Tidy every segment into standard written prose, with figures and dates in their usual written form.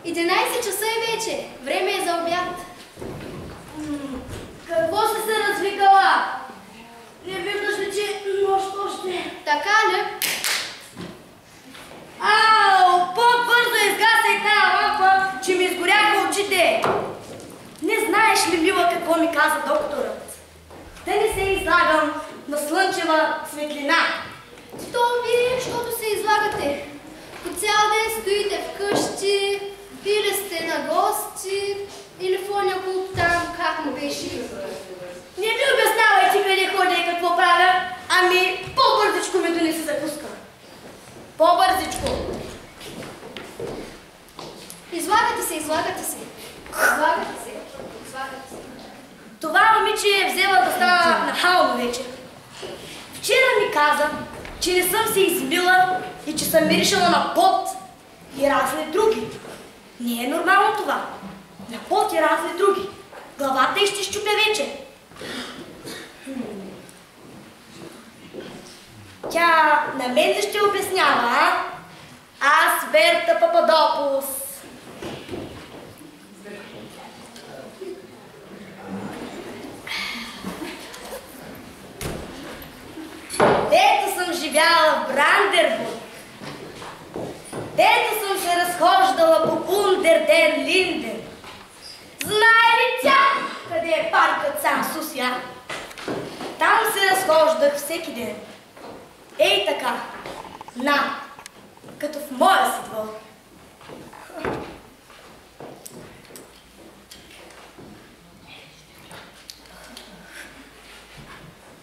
11 часа е вече. Време е за обяд. Какво се развикала? Не виждаш ли, че нощ още? Така ли? Ау, по-бързо изгасай тая лампа, че ми изгоряха очите. Не знаеш ли, Мила, какво ми каза докторът? Да не се излагам на слънчева светлина. То вие, защото се излагате. По цял ден стоите вкъщи, или сте на гости, или в оня клуб там, как му беше. Не ми обяснявайте къде ходя и какво правя, ами по-бързичко ми донеси закуска. По-бързичко. Излагате се, излагате се. Излагате се, излагате се. Това момиче е взела да става нахално вече. Вчера ми каза, че не съм се измила и че съм миришала на пот и разни други. Не е нормално това. На пот и разни други. Главата й ще щупя вече. Тя на мен ли ще обяснява, а? Аз, Берта Пападополос. Дето съм живяла в Брандербург. Дето съм се разхождала по Ундерден Линден. Знае ли тя къде е паркът сам Сусия? Там се разхождах всеки ден. Ей така, като в моя си двор.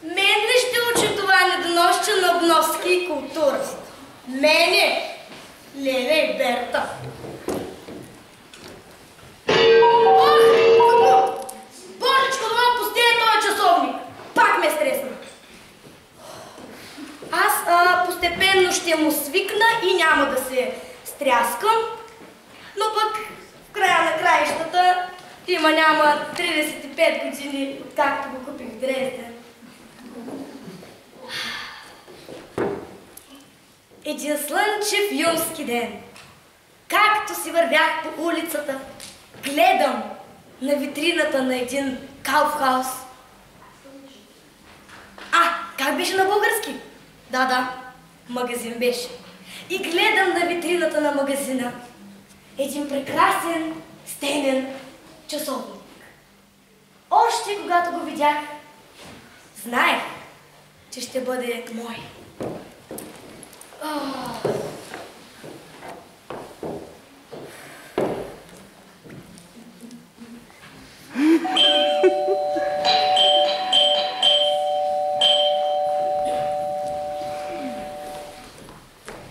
Мен ли ще учи това недоносче на обноски и култура? Мене, Леля и Берта. Ох, Божечко, дома пустее този часовник. Пак ме стресна. Аз постепенно ще му свикна и няма да се стряскам, но пък в края на краищата няма 35 години, откакто го купих в Дрезден. Един слънчев юнски ден, както си вървях по улицата, гледам на витрината на един Кауфхаус. Как беше на български? Да, магазин беше. И гледам на витрината на магазина един прекрасен стенен часовник. Още когато го видях, знаех, че ще бъде мой.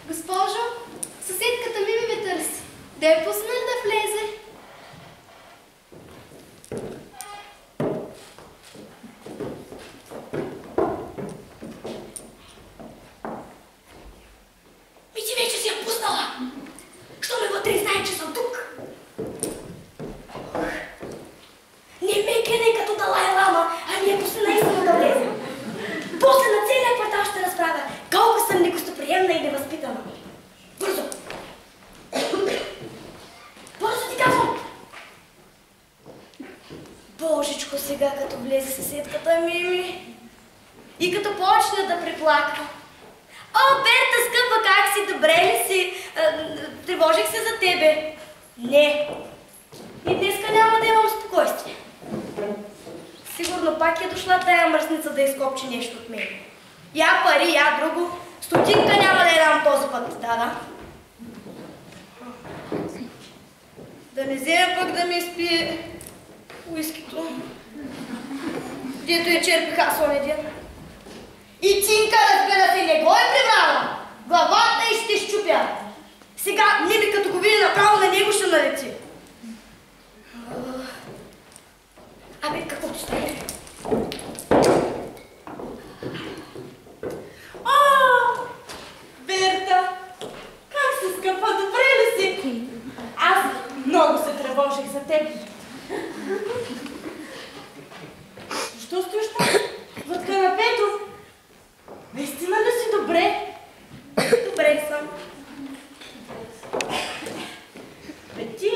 Госпожо, съседката ми ме търси. Да я пусна ли да влезе? Ти вече си я пуснала. Що ме вътре знае, че съм тук? Не ме гледай като Далай Лама, ами я пусна наистина да влезе. После на целия квартал ще разправя колко съм негостоприемна и невъзпитана. Бързо! Бързо ти казвам! Божечко, сега като влезе съседката ми и като почна да преплаква. О, Берта, скъпа, как си? Добре ли си? Тревожих се за тебе. Не. И днеска няма да имам спокойствие. Сигурно пак е дошла тая мръсница да изкопче нещо от мен. Я пари, я друго. Стотинка няма да я дам този път. Да. Да не вземе пък да ми изпие уискито. Дето я черпих аз оня ден. И Тинка, разбира се, не го е прибрала. Главата й ще щупя. Сега Ними, като го види направо, на него ще налети. Абе, каквото стане? Берта, как си, скъпа, добре ли си? Аз много се тревожих за теб. Защо стоиш там? Зад канапето? Наистина ли си добре? Добре съм. Ти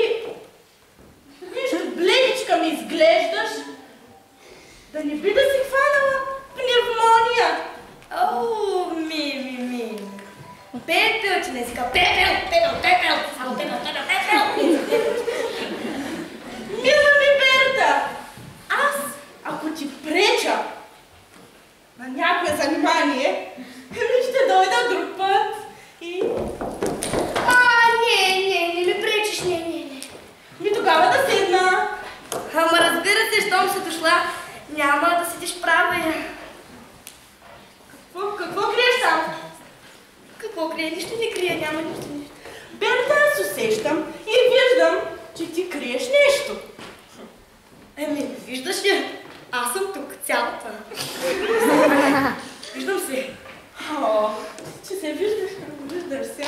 усещам и виждам, че ти криеш нещо. Виждаш ли? Аз съм тук цялата. Виждам се. О, че се виждаш се,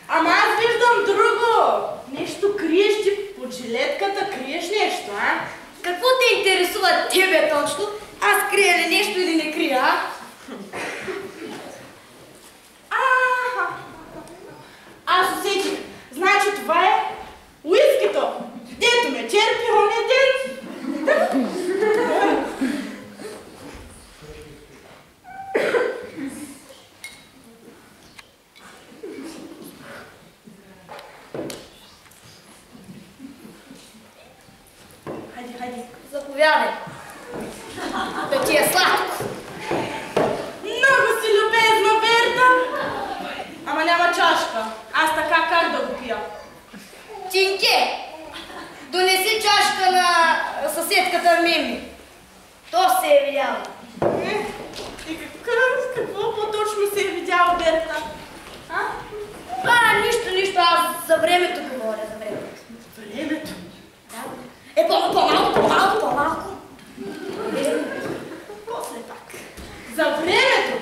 ама аз виждам друго. Нещо криеш ти под жилетката, криеш нещо, а? Какво те интересува тебе точно? Аз крия ли нещо или не крия, а? Аз усетих. Значи това е уискито. Дето ме черпи оня ден. Хайде. Заповядай. Да ти е сладко. Много си любезна, Берта. Ама няма чашка. Аз така как да го пия? Тинке, донеси чашка на съседката Мими. То се е видяло. И какво по-точно се е видяло, Берта? Нищо, аз за времето говоря, за времето. Времето? Да. По-малко. После пак. За времето?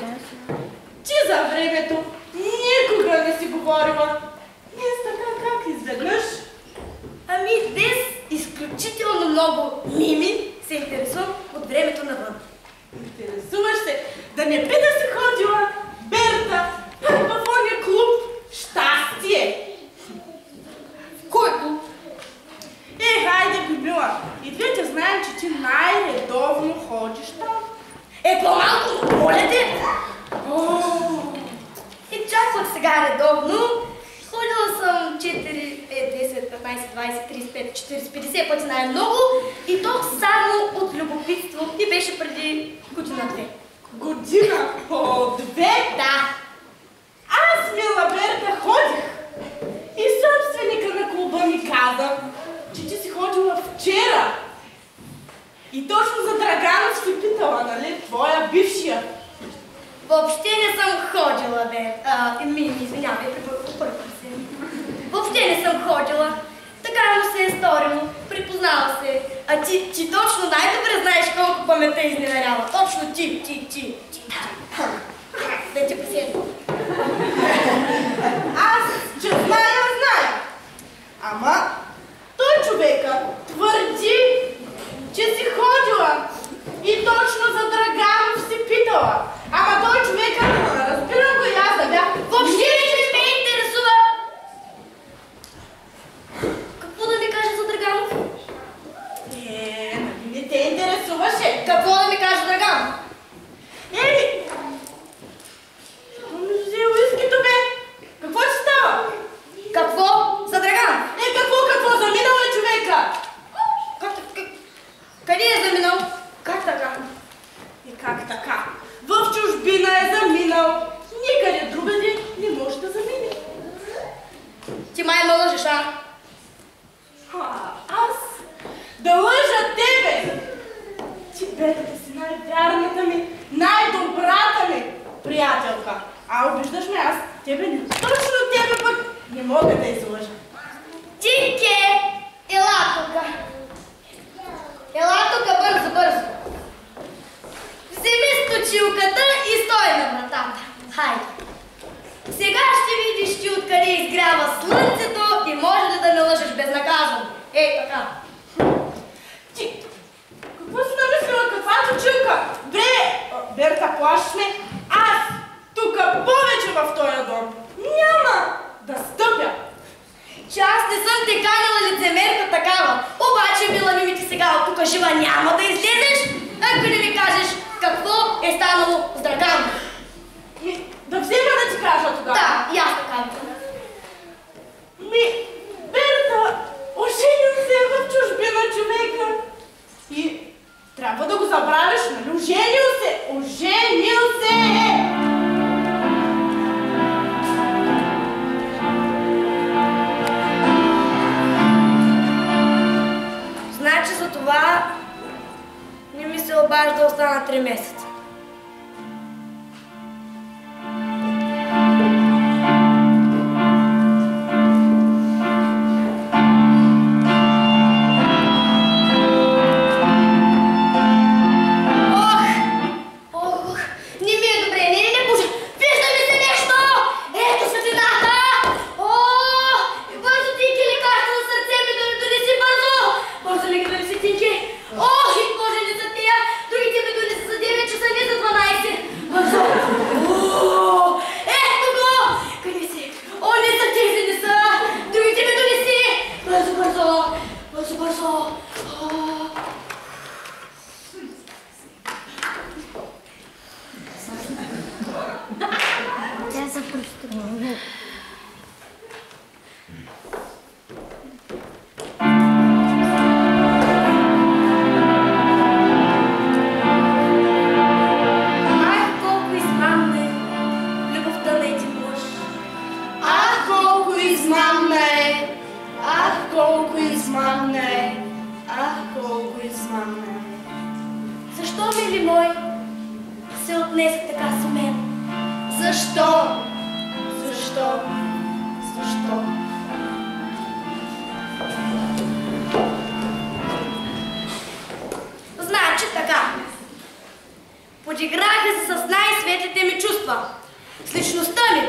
Ти за времето никога не си говорила. Днес така как изведнъж? Днес изключително много Мими се интересувам от времето навън. Интересуваш се да не би да си ходила, Берта, в оня клуб Щастие. Кой клуб? Хайде, Бибила, и двете знаем, че ти най-редовно ходиш там. По-малко, моля те! Чак от сега редовно. Ходила съм 4, 10, 15, 20, 35, 40, 50 пъти най-много и то само от любопитство и беше преди година-две. Година? Две? Да. Аз, мила Берта, ходих. И собственика на клуба ми каза, че ти си ходила вчера. И точно за Драганов си питала, нали? Твоя бившия. Въобще не съм ходила, бе. Извинявай, препърквам се. Въобще не съм ходила. Така му се е сторило, припознава се. А ти точно най-добре знаеш колко паметта изневерява. Точно ти. Да ти преседна. Аз, че зная. Ама той човека твърди, че си ходила и точно за Драганов си питала. Ама той човека, разбирам го и аз да бях. Въобще не ме интересува. Какво да ми каже за Драганов? Нали не те интересуваше? Какво да ми каже Драганов? Що ми взе уискито, бе? Какво ти става? Какво? За Драганов? Какво? Заминал е човека! Къде е заминал? Как така? Как така? В чужбина е заминал. Никъде другаде не може да замине. Ти май ме лъжеш, а? Аз да лъжа тебе! Ти, Берта, си най-вярната ми, най-добрата ми приятелка. Обиждаш ме, аз тебе не. Точно тебе пък не мога да излъжа. Тинке! Ела тука, бързо. Вземи сточилката и стой на вратата. Хайде. Сега ще видиш ти откъде изгрява слънцето и може ли да ме лъжеш безнаказано. Така. Ти, какво си намислила? Каква точилка? Берта, плашиш ме? Аз тук повече в този дом няма да стъпя. Че аз не съм те канила лицемерка такава. Обаче, мила Мими, ти сега от тук жива няма да излезеш, ако не ми кажеш какво е станало с Драганов. Да взема да ти кажа тогава. Да, и аз така. Берта, оженил се в чужбина човека. И трябва да го забравиш, нали? Оженил се! Значи за това не ми се обажда да остана 3 месеца. Защо, мили мой, се отнесе така с мен? Защо? Защо? Защо? Значи така. Подиграха се с най-светлите ми чувства. С личността ми.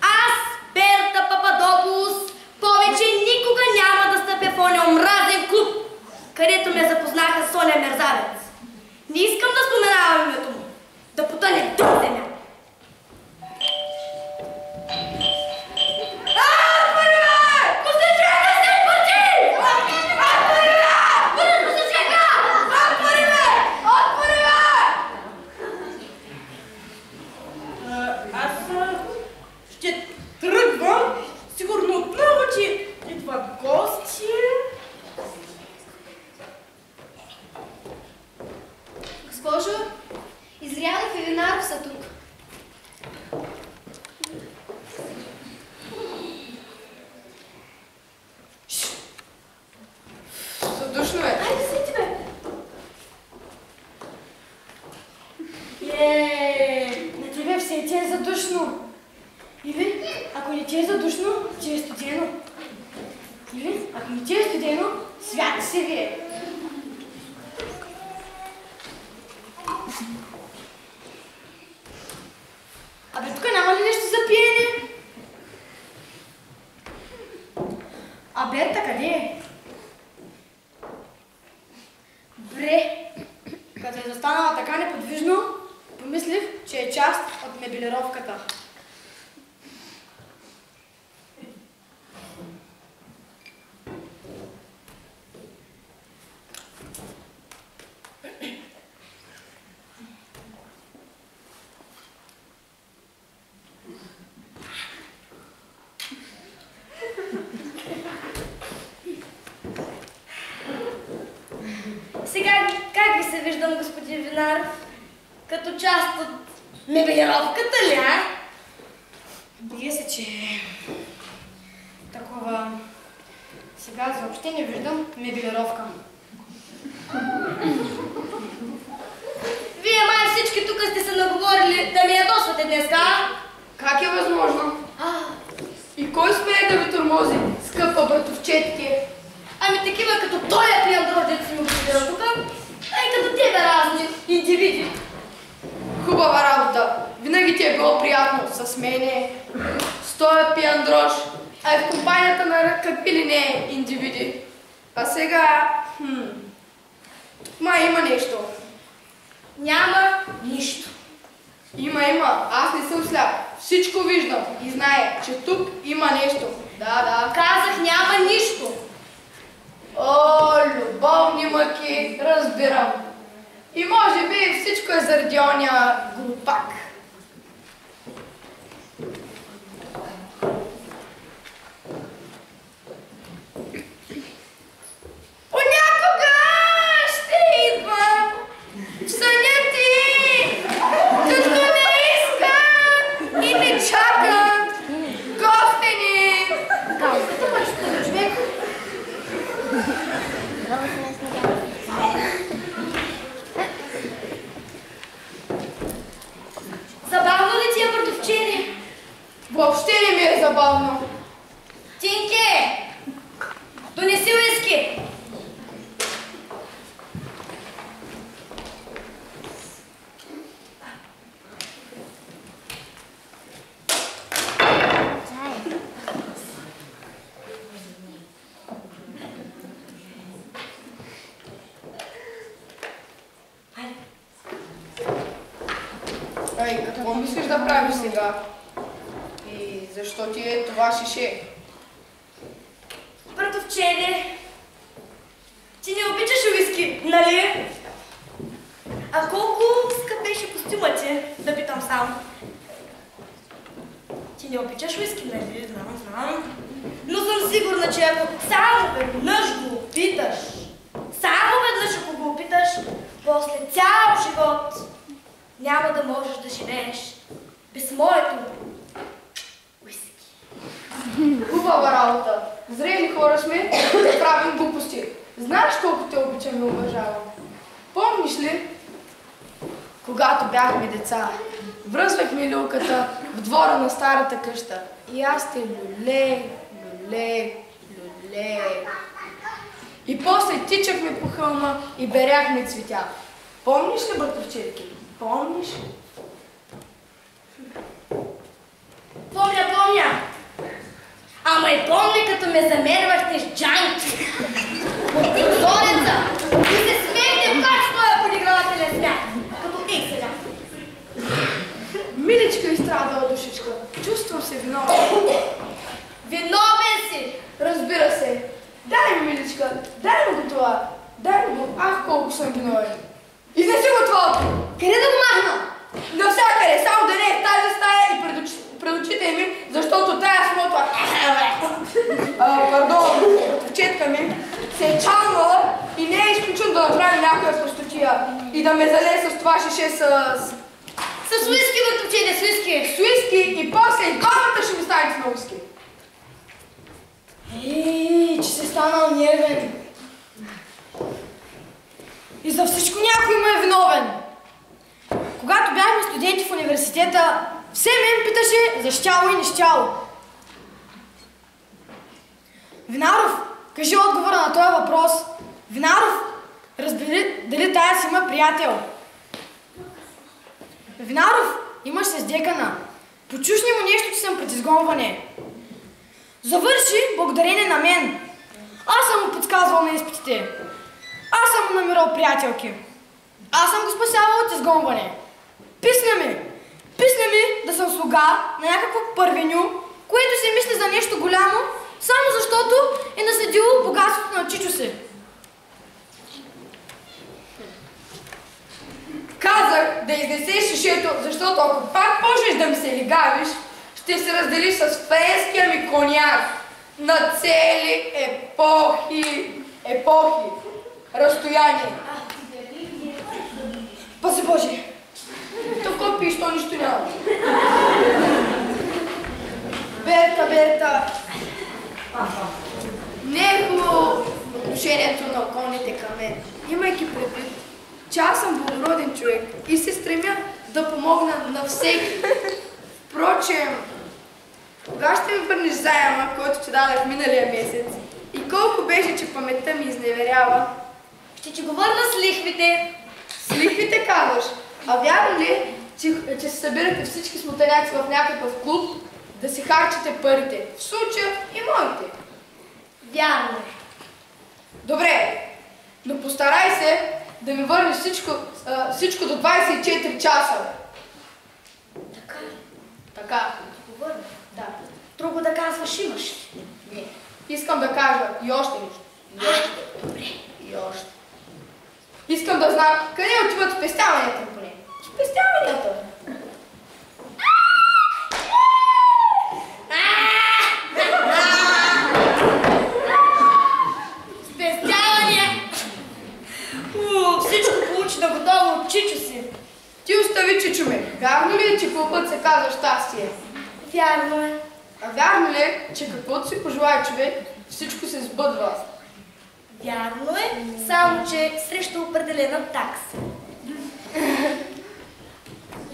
Аз, Берта Пападопулос, повече никога няма да стъпя в оня омразен клуб, където ме запознаха с оня мерзавец. Не искам да споменавам името му. Да потъне до земя. Сигурно отново ти идва гости. Госпожо, Изрядов и Винаров са тук. Задушно е. Айде седи, бе. На тебе все ти е задушно. Или, ако не ти е задушно, ти е студено. Или, ако не ти е студено, свят се вие. Абе, тук няма ли нещо за пиене? А Берта къде е? Бре, като е застанала така неподвижно, помислих, че е част от мебелировката. Сега, как ви се виждам, господин Винаров? Като част от мебелировката ли, а? Боя се, че такова... Сега въобще не виждам мебелировка. Вие май всички тук сте се наговорили да ми ядосвате днес, а? Как е възможно? И кой смее да ви тормози, скъпа братовчетки? Ами такива като той е пияндрож, дето си ми говорил тук, а и като тебе разни индивиди. Хубава работа. Винаги ти е било приятно с мене, с този пияндрож, а и в компанията на какви ли не индивиди. А сега... Май има нещо. Няма нищо. Има. Аз не съм сляп. Всичко виждам и знае, че тук има нещо. Да. Казах, няма нищо. О, любовни мъки, разбирам. И може би всичко е заради оня глупак. Понякога ще идва съня ти, като не иска и не чака гостени. Като мъжко, човек. Забавно ли ти е, братовчене? Въобще не ми е забавно. Тинке! Донеси уиски! Ай, какво мислиш да правиш сега? И защо ти е това шише? Братовчене, ти не обичаш уиски, нали? А колко скъп беше костюмът ти? Да питам само. Ти не обичаш уиски, нали? Знам. Но съм сигурна, че ако само веднъж го опиташ, ако го опиташ, после цял живот няма да можеш да живееш без моето уиски. Хубава работа. Зрели хора сме да правим глупости. Знаеш колко те обичам и уважавам. Помниш ли, Когато бяхме деца, връзвахме люлката в двора на старата къща. И аз те люлех. И после тичахме по хълма и беряхме цветя. Помниш ли, братовчетки? Помниш? Помня. Ама и помня, като ме замервахте с джанки. От прозореца. И се смейте как стоя подигравателен смях. Като сега. Миличка изстрадала душичка. Чувствам се виновен. Виновен си! Разбира се. Дай ми, миличка, дай ми го това. Дай ми го. Ах, колко съм виновен. Изнеси го това. Къде да го махна? Навсякъде, само да не е в тази стая и пред очите ми, защото тая смотва. Братовчетка ми се е чалнала и не е изключено да направи някоя простотия и да ме залее с това шише С уиски, братовчете, с уиски. с уиски и после и двамата ще ми станете на уиски. Че се станал нервен. И за всичко някой му е виновен. Когато бяхме студенти в университета, все мен питаше за щяло и нещяло. Винаров, кажи отговора на този въпрос. Винаров, разбери дали тая си има приятел. Винаров, имаш се с декана. Почушни му нещо, че съм пред изгонване. Завърши благодарение на мен. Аз съм му подсказвал на изпитите. Аз съм му намирал приятелки. Аз съм го спасявал от изгонване. Писна ми да съм слуга на някакво първеню, което си мисли за нещо голямо, само защото е наследило богатството на чичо си. Казах да изнесеш шишето, защото ако пак почнеш да ми се лигавиш, ще се разделиш с френския ми коняк на цели епохи, разстояние. Пази Боже! Тук пиш, то нищо няма. Берта! Не е хубаво отношението на околните към мен, имайки предвид, че аз съм благороден човек и се стремя да помогна на всеки. Впрочем, кога ще ми върнеш заема, който ти дадах миналия месец? И колко беше, че паметта ми изневерява? Ще ти го върна с лихвите. С лихвите казваш. А вярно ли, че се събирате всички смотаняци в някакъв клуб да си харчите парите? В случая и моите. Вярно е. Добре, но постарай се да ми върнеш всичко до 24 часа. Така. Го върна. Да. Друго да казваш имаш. Не. Искам да кажа и още нещо. Добре. И още. Искам да знам къде отиват спестяванията ми поне. Спестяванията. Спестявания! Всичко получи на готово от чичо си. Ти остави чичо ме. Вярно ли е, че клубът се казва щастие? Вярно е. А вярно ли е, че каквото си пожелае човек, всичко се сбъдва? Вярно е, само че срещу определена такса.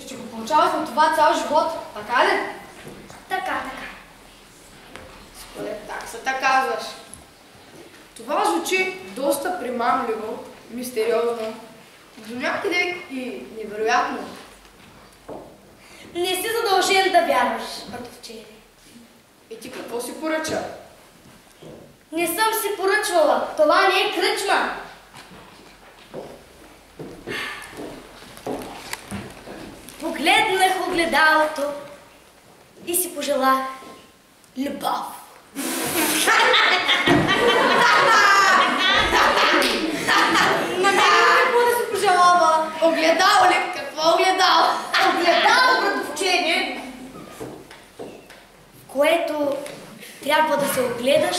Ще го получаваш на това цял живот, така ли? Така. Според таксата казваш. Това звучи доста примамливо, мистериозно, до някъде и невероятно. Не си задължен да вярваш, братовче. И ти какво си поръча? Не съм си поръчвала. Това не е кръчма. Погледнах огледалото и си пожелах любов. На мен какво да се пожелава? Огледало ли? Какво огледало? Огледало, братовчене, в което трябва да се огледаш,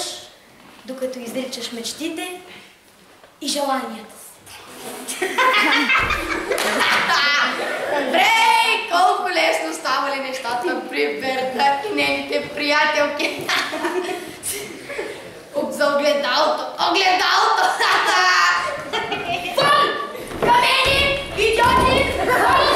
докато изричаш мечтите и желанията си. Добре, колко лесно ставали нещата при Берта и нейните приятелки. За огледалото! Огледалото! Вън! Камени! Идиоти! Вън!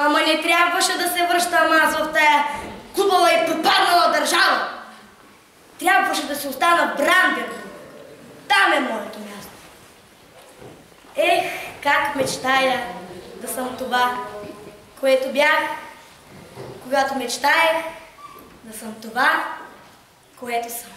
Ама не трябваше да се връщам аз в тая глупава и пропаднала държава. Трябваше да се остана в Бранденбург. Там е моето място. Ех, как мечтая да съм това, което бях, когато мечтаех да съм това, което съм.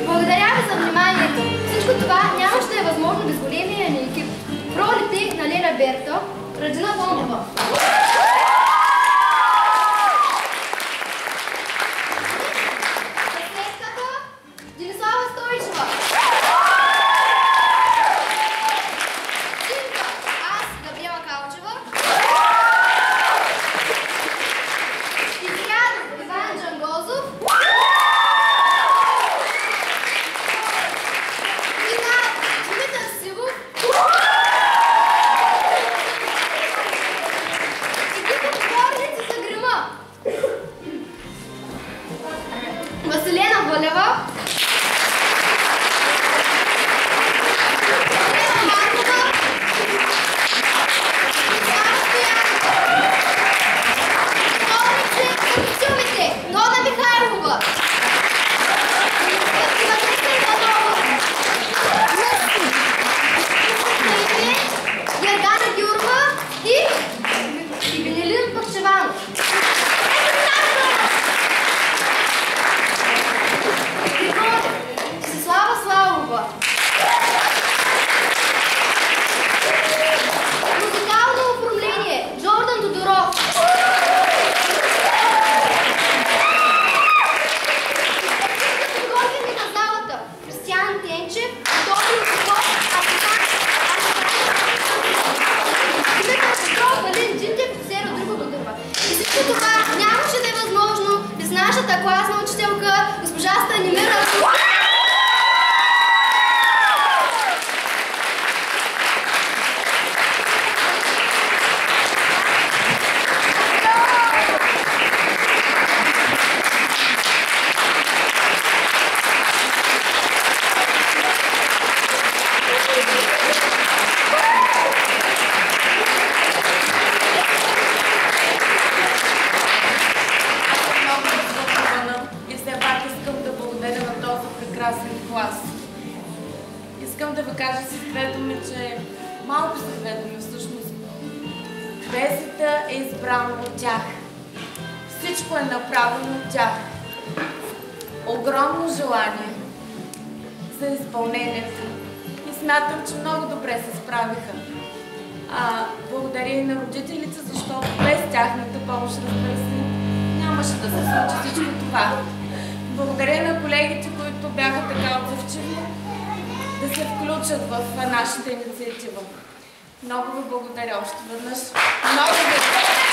Благодаря ви за вниманието. Всичко това нямаше да е възможно без големия ни екип. В ролите на Лена Берто, Раджина Бомбова. Съседката Денислава Стойчева. Синка, аз Габриела Калчева. Изряд Иван Джангозов. Димитър Сивов. Екипът отговорници за грима. Василена Валева. Елена Маркова. Сара Стоянова. Изпълнители на костюмите Нона Михайлова. Василица Иванова. Гергана Гюрова и Венелин Пахчеванов. Слава Славова. Музикално оформление Джордан Тодоров. Подготвени на залата Кристиян Тенчев, Добри Попов, Валин Джинтев и Серо Друго Дудева. И всичко това нямаше да е възможно без нашата класна учителка, госпожа Станимира. Искам да ви кажа с две думи, че малко с две думи всъщност. Песента е избрана от тях. Всичко е направено от тях. Огромно желание за изпълнението. И смятам, че много добре се справиха. Благодаря и на родителите, защото без тяхната помощ, разбира се, нямаше да се случи всичко това. Благодаря на колегите, които бяха така отзивчиви да се включат в нашата инициатива. Много ви благодаря още веднъж. Много ви благодаря.